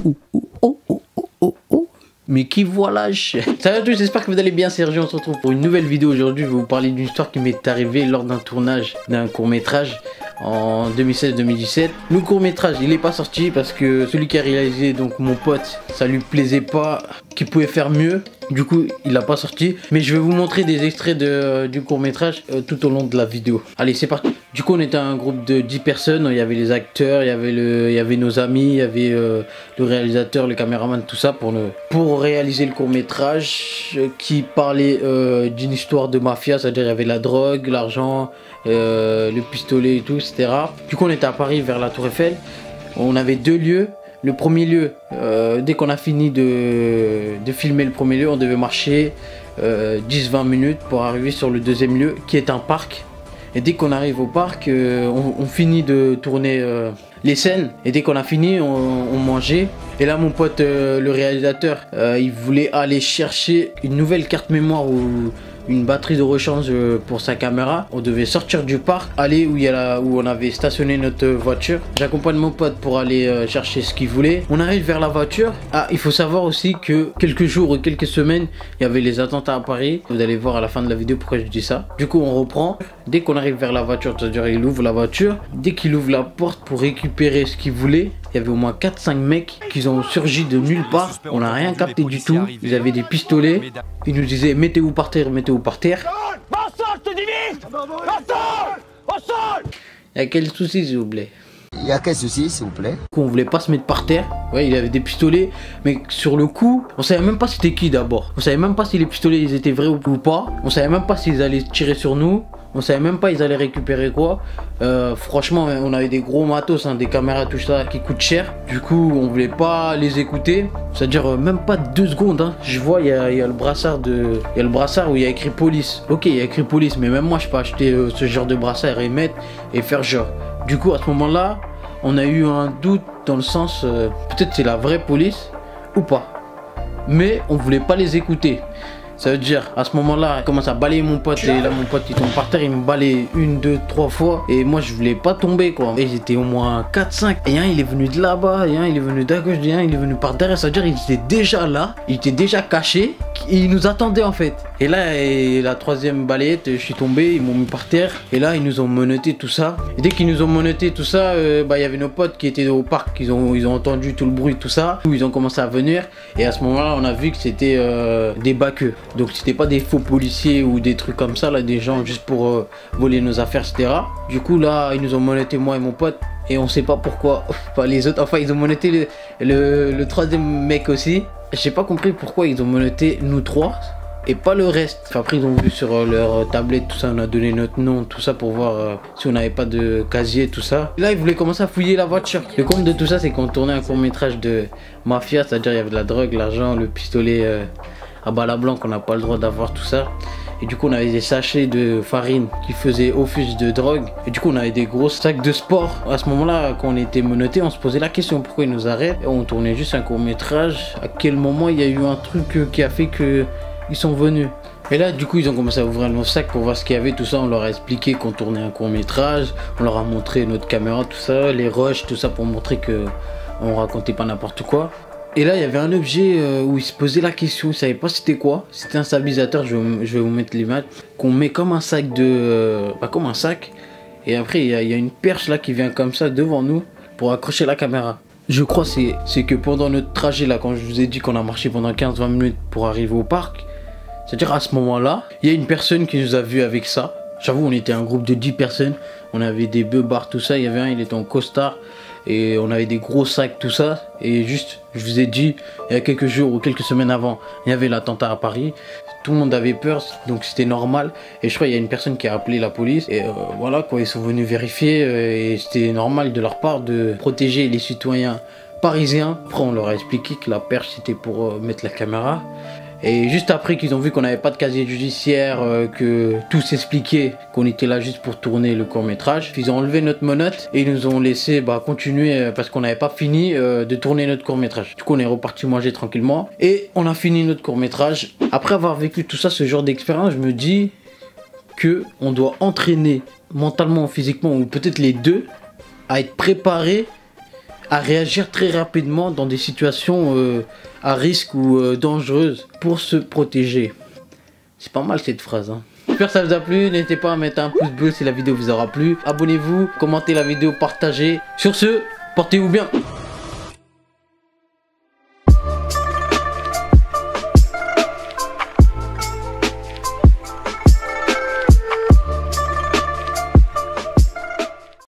Oh. Mais qui voilà. Salut à tous, j'espère que vous allez bien, c'est Sergio, on se retrouve pour une nouvelle vidéo. Aujourd'hui je vais vous parler d'une histoire qui m'est arrivée lors d'un tournage d'un court métrage en 2016-2017. Le court métrage il est pas sorti parce que celui qui a réalisé, donc mon pote, ça lui plaisait pas, qu'il pouvait faire mieux. Du coup il l'a pas sorti, mais je vais vous montrer des extraits du court métrage tout au long de la vidéo. Allez, c'est parti. Du coup on était un groupe de 10 personnes, il y avait les acteurs, il y avait nos amis, il y avait le réalisateur, le caméraman, tout ça pour réaliser le court métrage qui parlait d'une histoire de mafia, c'est-à-dire il y avait la drogue, l'argent, le pistolet et tout, etc. Du coup on était à Paris vers la Tour Eiffel, on avait deux lieux. Le premier lieu, dès qu'on a fini de filmer le premier lieu, on devait marcher 10-20 minutes pour arriver sur le deuxième lieu qui est un parc. Et dès qu'on arrive au parc, on finit de tourner les scènes. Et dès qu'on a fini, on mangeait. Et là mon pote, le réalisateur, il voulait aller chercher une nouvelle carte mémoire ou une batterie de rechange pour sa caméra. On devait sortir du parc, aller où on avait stationné notre voiture. J'accompagne mon pote pour aller chercher ce qu'il voulait. On arrive vers la voiture. Ah, il faut savoir aussi que quelques jours ou quelques semaines, il y avait les attentats à Paris. Vous allez voir à la fin de la vidéo pourquoi je dis ça. Du coup, on reprend. Dès qu'on arrive vers la voiture, c'est-à-dire il ouvre la voiture. Dès qu'il ouvre la porte pour récupérer ce qu'il voulait, il y avait au moins 4-5 mecs qui ont surgi de nulle part. On n'a rien capté du tout. Ils avaient des pistolets. Ils nous disaient mettez-vous par terre, mettez-vous par terre. Au sol, je te dis vite! Au sol! Au sol! Il y a quel souci s'il vous plaît? Il y a quel souci s'il vous plaît? On voulait pas se mettre par terre. Ouais, il avait des pistolets, mais sur le coup, on savait même pas c'était qui d'abord. On savait même pas si les pistolets ils étaient vrais ou pas. On savait même pas s'ils allaient tirer sur nous. On savait même pas ils allaient récupérer quoi. Franchement, on avait des gros matos, hein, des caméras, tout ça qui coûtent cher. Du coup, on voulait pas les écouter. C'est-à-dire même pas 2 secondes. Hein. Je vois, il y a le brassard où il y a écrit police. Ok, il y a écrit police, mais même moi, je peux acheter ce genre de brassard et mettre et faire genre. Du coup, à ce moment-là, on a eu un doute dans le sens, peut-être c'est la vraie police ou pas. Mais on voulait pas les écouter. Ça veut dire, à ce moment-là, il commence à balayer mon pote. Et là, mon pote, il tombe par terre. Il me balaye 1, 2, 3 fois. Et moi, je voulais pas tomber, quoi. Et j'étais au moins 4-5. Et un, il est venu de là-bas. Et un, il est venu d'à gauche. Et un, il est venu par derrière. Ça veut dire, il était déjà là. Il était déjà caché. Et il nous attendait, en fait. Et là, la troisième balayette, je suis tombé. Ils m'ont mis par terre. Et là, ils nous ont menotté tout ça. Et dès qu'ils nous ont menotté tout ça, il y avait nos potes qui étaient au parc. Ils ont entendu tout le bruit, tout ça. Ils ont commencé à venir. Et à ce moment-là, on a vu que c'était des baqueux. Donc c'était pas des faux policiers ou des trucs comme ça, là, des gens juste pour voler nos affaires, etc. Du coup là, ils nous ont menotté, moi et mon pote, et on sait pas pourquoi. Pas les autres, enfin ils ont menotté le troisième mec aussi. J'ai pas compris pourquoi ils ont menotté nous trois et pas le reste. Enfin, après ils ont vu sur leur tablette, tout ça, on a donné notre nom, tout ça pour voir si on n'avait pas de casier, tout ça. Et là ils voulaient commencer à fouiller la voiture. Le compte de tout ça, c'est qu'on tournait un court métrage de mafia, c'est-à-dire il y avait de la drogue, l'argent, le pistolet à balles blanc qu'on n'a pas le droit d'avoir, tout ça. Et du coup on avait des sachets de farine qui faisaient office de drogue. Et du coup on avait des gros sacs de sport. À ce moment là, quand on était menotté, on se posait la question pourquoi ils nous arrêtent. Et on tournait juste un court métrage. À quel moment il y a eu un truc qui a fait que ils sont venus. Et là du coup ils ont commencé à ouvrir nos sacs pour voir ce qu'il y avait, tout ça. On leur a expliqué qu'on tournait un court métrage. On leur a montré notre caméra, tout ça, les rushs, tout ça, pour montrer que on racontait pas n'importe quoi. Et là, il y avait un objet où il se posait la question, il savait pas c'était quoi. C'était un stabilisateur, je vais vous mettre l'image, qu'on met comme un sac comme un sac. Et après, il y a une perche là qui vient comme ça devant nous pour accrocher la caméra. Je crois c'est que pendant notre trajet là, quand je vous ai dit qu'on a marché pendant 15-20 minutes pour arriver au parc, c'est-à-dire à ce moment-là, il y a une personne qui nous a vus avec ça. J'avoue, on était un groupe de 10 personnes, on avait des beubards, tout ça. Il y avait un, il était en costard. Et on avait des gros sacs, tout ça. Et juste, je vous ai dit, il y a quelques jours ou quelques semaines avant, il y avait l'attentat à Paris. Tout le monde avait peur, donc c'était normal. Et je crois qu'il y a une personne qui a appelé la police. Et voilà quoi, ils sont venus vérifier. Et c'était normal de leur part de protéger les citoyens parisiens. Après, on leur a expliqué que la perche, c'était pour mettre la caméra. Et juste après qu'ils ont vu qu'on n'avait pas de casier judiciaire, que tout s'expliquait, qu'on était là juste pour tourner le court métrage, ils ont enlevé notre menotte et ils nous ont laissé continuer parce qu'on n'avait pas fini de tourner notre court métrage. Du coup on est reparti manger tranquillement et on a fini notre court métrage. Après avoir vécu tout ça, ce genre d'expérience, je me dis que on doit entraîner mentalement, physiquement, ou peut-être les deux, à être préparé à réagir très rapidement dans des situations à risque ou dangereuses pour se protéger. C'est pas mal cette phrase, hein. J'espère que ça vous a plu, n'hésitez pas à mettre un pouce bleu si la vidéo vous aura plu. Abonnez-vous, commentez la vidéo, partagez. Sur ce, portez-vous bien.